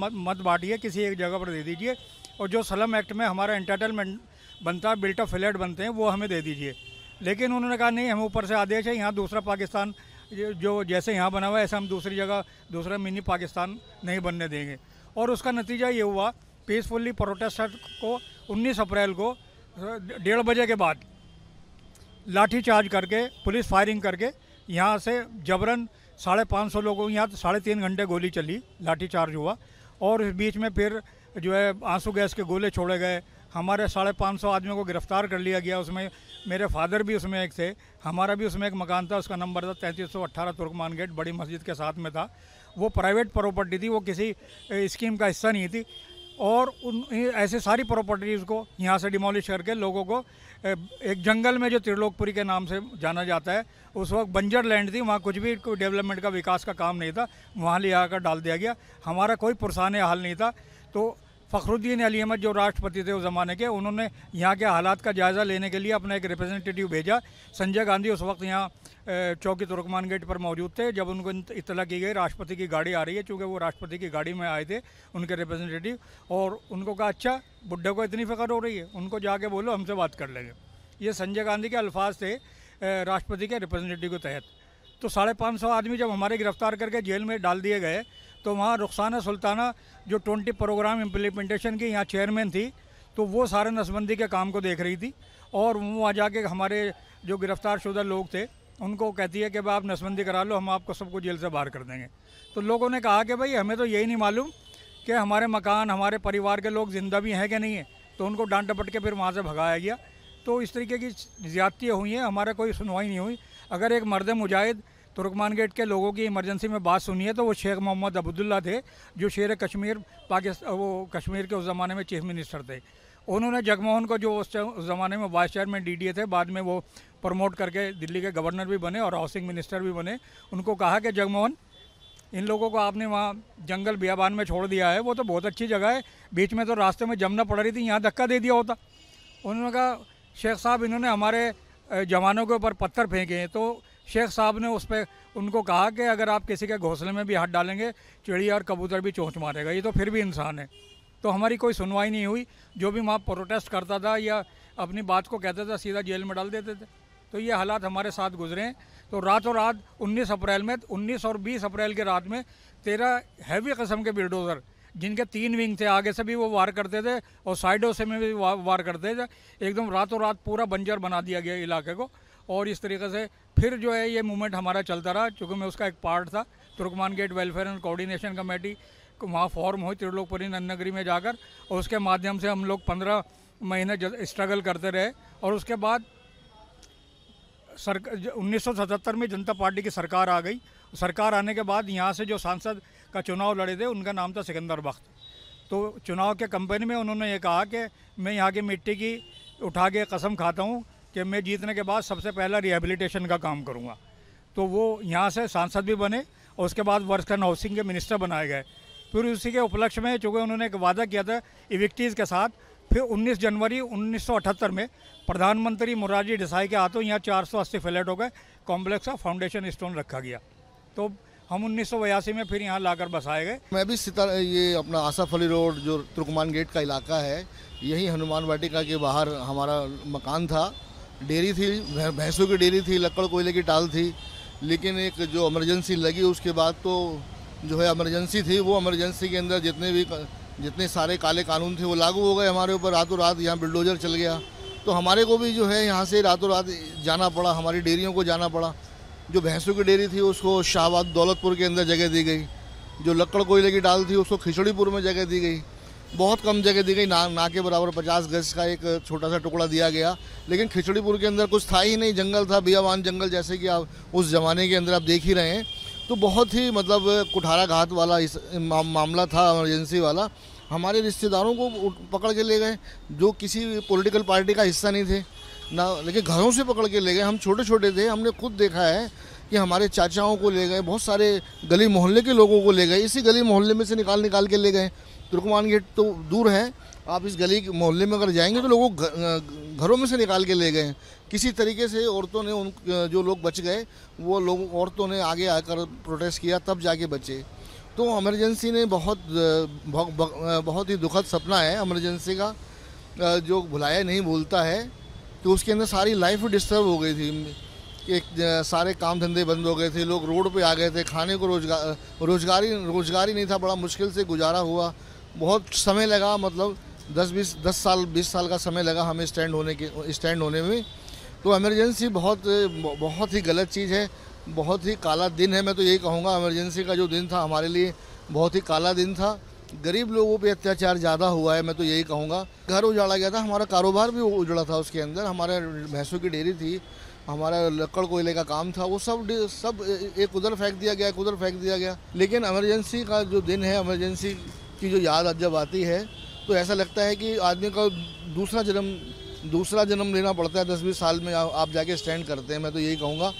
मत बांटिए, किसी एक जगह पर दे दीजिए, और जो स्लम एक्ट में हमारा एंटाइटलमेंट बनता है, बिल्ट ऑफ फ्लैट बनते हैं, वो हमें दे दीजिए। लेकिन उन्होंने कहा नहीं, हमें ऊपर से आदेश है, यहाँ दूसरा पाकिस्तान जो जैसे यहाँ बना हुआ है ऐसा हम दूसरी जगह दूसरा मिनी पाकिस्तान नहीं बनने देंगे। और उसका नतीजा ये हुआ, पीसफुली प्रोटेस्टर को 19 अप्रैल को 1:30 बजे के बाद लाठी चार्ज करके, पुलिस फायरिंग करके यहाँ से जबरन 550 लोगों यहाँ 3.5 घंटे गोली चली, लाठी चार्ज हुआ। और इस बीच में फिर जो है आंसू गैस के गोले छोड़े गए। हमारे 550 आदमियों को गिरफ्तार कर लिया गया। उसमें मेरे फादर भी उसमें एक थे, हमारा भी उसमें एक मकान था, उसका नंबर था 3318 तुर्कमान गेट, बड़ी मस्जिद के साथ में था। वो प्राइवेट प्रॉपर्टी थी, वो किसी स्कीम का हिस्सा नहीं थी। और ऐसे सारी प्रॉपर्टीज़ को यहाँ से डिमोलिश करके लोगों को एक जंगल में जो त्रिलोकपुरी के नाम से जाना जाता है, उस वक्त बंजर लैंड थी, वहाँ कुछ भी कोई डेवलपमेंट का विकास का काम नहीं था, वहाँ ले आकर डाल दिया गया। हमारा कोई पुरसाने हाल नहीं था। तो फ़खरुद्दीन अली अहमद जो राष्ट्रपति थे उस ज़माने के, उन्होंने यहाँ के हालात का जायज़ा लेने के लिए अपना एक रिप्रेजेंटेटिव भेजा। संजय गांधी उस वक्त यहाँ चौकी तुर्कमान गेट पर मौजूद थे। जब उनको इत्तला की गई राष्ट्रपति की गाड़ी आ रही है, चूँकि वो राष्ट्रपति की गाड़ी में आए थे उनके रिप्रेजेंटेटिव, और उनको कहा अच्छा बुड्ढे को इतनी फ़िक्र हो रही है, उनको जाके बोलो हमसे बात कर लेंगे। ये संजय गांधी के अल्फाज थे राष्ट्रपति के रिप्रेजेंटेटिव के तहत। तो 550 आदमी जब हमारे गिरफ्तार करके जेल में डाल दिए गए, तो वहाँ रुखसाना सुल्ताना जो 20 प्रोग्राम इम्प्लीमेंटेशन की यहाँ चेयरमैन थी, तो वो सारे नसबंदी के काम को देख रही थी। और वो वहाँ जाके हमारे जो गिरफ्तार शुदा लोग थे उनको कहती है कि भाई आप नसबंदी करा लो, हम आपको सबको जेल से बाहर कर देंगे। तो लोगों ने कहा कि भाई हमें तो यही नहीं मालूम कि हमारे मकान, हमारे परिवार के लोग ज़िंदा भी हैं कि नहीं है। तो उनको डांट डपट के फिर वहाँ से भगाया गया। तो इस तरीके की ज़्यादतियाँ हुई हैं, हमारा कोई सुनवाई नहीं हुई। अगर एक मर्द मुजाहिद तुर्कमान गेट के लोगों की इमरजेंसी में बात सुनी है तो वो शेख मोहम्मद अब्दुल्ला थे, जो शेर कश्मीर पाकिस्तान, वो कश्मीर के उस ज़माने में चीफ मिनिस्टर थे। उन्होंने जगमोहन को, जो उस ज़माने में वाइस चेयरमैन DDA थे, बाद में वो प्रमोट करके दिल्ली के गवर्नर भी बने और हाउसिंग मिनिस्टर भी बने, उनको कहा कि जगमोहन, इन लोगों को आपने वहाँ जंगल बियाबान में छोड़ दिया है, वो तो बहुत अच्छी जगह है, बीच में तो रास्ते में जमुना पड़ रही थी, यहाँ धक्का दे दिया होता। उन्होंने कहा शेख साहब इन्होंने हमारे जवानों के ऊपर पत्थर फेंके हैं। तो शेख साहब ने उस पर उनको कहा कि अगर आप किसी के घोंसले में भी हाथ डालेंगे, चिड़िया और कबूतर भी चोंच मारेगा, ये तो फिर भी इंसान है। तो हमारी कोई सुनवाई नहीं हुई। जो भी वहाँ प्रोटेस्ट करता था या अपनी बात को कहता था, सीधा जेल में डाल देते थे। तो ये हालात हमारे साथ गुजरे हैं। तो रातों रात 19 अप्रैल में, 19 और 20 अप्रैल की रात में 13 हैवी किस्म के बिल्डोज़र, जिनके 3 विंग थे, आगे से भी वो वार करते थे और साइडों से में भी वार करते थे, एकदम रातों रात पूरा बंजर बना दिया गया इलाके को। और इस तरीके से फिर जो है ये मूवमेंट हमारा चलता रहा, चूँकि मैं उसका एक पार्ट था। Turkman Gate welfare and coordination committee वहाँ फॉर्म हुई त्रिलोकपुरी नगरी में जाकर, और उसके माध्यम से हम लोग 15 महीने स्ट्रगल करते रहे। और उसके बाद 1977 में जनता पार्टी की सरकार आ गई। सरकार आने के बाद यहाँ से जो सांसद का चुनाव लड़े थे उनका नाम था सिकंदर बख्त। तो चुनाव के कैंपेन में उन्होंने ये कहा कि मैं यहाँ की मिट्टी की उठा के कसम खाता हूँ कि मैं जीतने के बाद सबसे पहला रिहेबिलिटेशन का काम करूँगा। तो वो यहाँ से सांसद भी बने और उसके बाद वर्क्स एंड हाउसिंग के मिनिस्टर बनाए गए। फिर उसी के उपलक्ष्य में चूँकि उन्होंने एक वादा किया था इविक्टीज़ के साथ, फिर 19 जनवरी 1978 में प्रधानमंत्री मोरारजी देसाई के हाथों यहाँ 480 फ्लैट हो गए, कॉम्प्लेक्स का फाउंडेशन स्टोन रखा गया। तो हम 1982 में फिर यहाँ लाकर बसाए गए। मैं भी ये अपना आसफ अली रोड जो तुर्कमान गेट का इलाका है, यही हनुमान वाटिका के बाहर हमारा मकान था। डेयरी थी, भैंसों की डेयरी थी, लकड़ कोयले की टाल थी। लेकिन एक जो इमरजेंसी लगी उसके बाद तो जो है इमरजेंसी थी, वो इमरजेंसी के अंदर जितने सारे काले कानून थे वो लागू हो गए हमारे ऊपर। रातों रात यहाँ बिल्डोजर चल गया, तो हमारे को भी जो है यहाँ से रातों रात जाना पड़ा, हमारी डेयरियों को जाना पड़ा। जो भैंसों की डेयरी थी उसको शाहबाद दौलतपुर के अंदर जगह दी गई, जो लकड़ कोयले की डाल थी उसको खिचड़ीपुर में जगह दी गई, बहुत कम जगह दी गई, ना के बराबर 50 गज का एक छोटा सा टुकड़ा दिया गया। लेकिन खिचड़ीपुर के अंदर कुछ था ही नहीं, जंगल था, बियाबान जंगल, जैसे कि आप उस ज़माने के अंदर आप देख ही रहे हैं। तो बहुत ही मतलब कुठारा घात वाला मामला था, इमरजेंसी वाला। हमारे रिश्तेदारों को पकड़ के ले गए जो किसी पॉलिटिकल पार्टी का हिस्सा नहीं थे ना, लेकिन घरों से पकड़ के ले गए। हम छोटे छोटे थे, हमने खुद देखा है कि हमारे चाचाओं को ले गए, बहुत सारे गली मोहल्ले के लोगों को ले गए, इसी गली मोहल्ले में से निकाल के ले गए। तुर्कमान गेट तो दूर है, आप इस गली मोहल्ले में अगर जाएंगे तो लोगों घरों में से निकाल के ले गए। किसी तरीके से औरतों ने जो लोग बच गए वो लोग औरतों ने आगे आकर प्रोटेस्ट किया, तब जाके बचे। तो इमरजेंसी ने बहुत ही दुखद सपना है इमरजेंसी का, जो भुलाया नहीं भूलता है। तो उसके अंदर सारी लाइफ डिस्टर्ब हो गई थी, एक सारे काम धंधे बंद हो गए थे, लोग रोड पे आ गए थे, खाने को रोजगार ही नहीं था, बड़ा मुश्किल से गुजारा हुआ। बहुत समय लगा, मतलब 20 साल का समय लगा हमें स्टैंड होने में। तो इमरजेंसी बहुत ही गलत चीज़ है, बहुत ही काला दिन है। मैं तो यही कहूँगा, इमरजेंसी का जो दिन था हमारे लिए बहुत ही काला दिन था। गरीब लोगों पे अत्याचार ज़्यादा हुआ है, मैं तो यही कहूँगा। घर उजाड़ा गया था, हमारा कारोबार भी उजड़ा था उसके अंदर। हमारे भैंसों की डेयरी थी, हमारा लक्कड़ कोयले का काम था, वो सब एक उधर फेंक दिया गया, एक उधर फेंक दिया गया। लेकिन इमरजेंसी का जो दिन है, इमरजेंसी की जो याद जब आती है तो ऐसा लगता है कि आदमी का दूसरा जन्म लेना पड़ता है। 10-20 साल में आप जाके स्टैंड करते हैं, मैं तो यही कहूँगा।